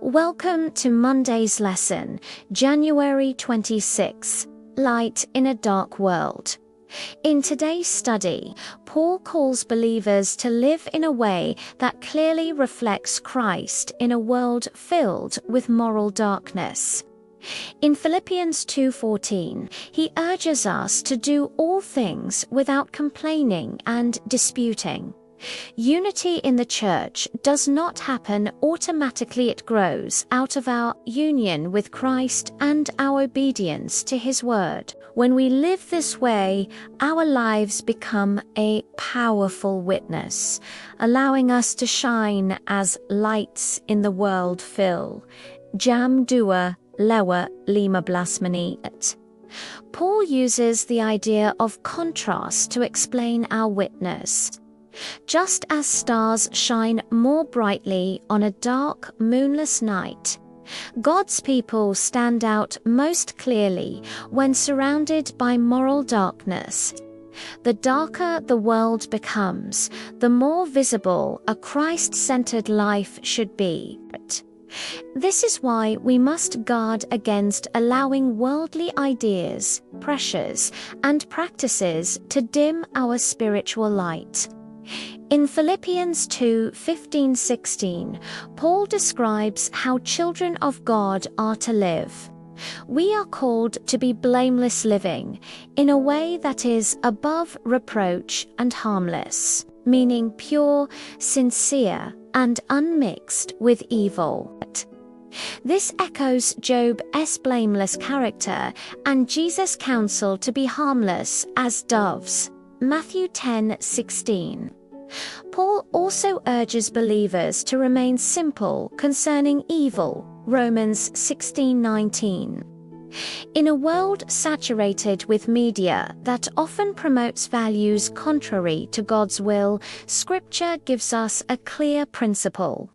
Welcome to Monday's lesson, January 26, Light in a Dark World. In today's study, Paul calls believers to live in a way that clearly reflects Christ in a world filled with moral darkness. In Philippians 2:14, he urges us to do all things without complaining and disputing. Unity in the church does not happen automatically. It grows out of our union with Christ and our obedience to his word. When we live this way, our lives become a powerful witness, allowing us to shine as lights in the world fill. Jam 2, lewa 15 menit. Paul uses the idea of contrast to explain our witness. Just as stars shine more brightly on a dark, moonless night, God's people stand out most clearly when surrounded by moral darkness. The darker the world becomes, the more visible a Christ-centered life should be. This is why we must guard against allowing worldly ideas, pressures, and practices to dim our spiritual light. In Philippians 2:15-16, Paul describes how children of God are to live. We are called to be blameless living in a way that is above reproach and harmless, meaning pure, sincere, and unmixed with evil. This echoes Job's blameless character and Jesus' counsel to be harmless as doves. Matthew 10:16. Paul also urges believers to remain simple concerning evil. Romans 16:19. In a world saturated with media that often promotes values contrary to God's will, Scripture gives us a clear principle.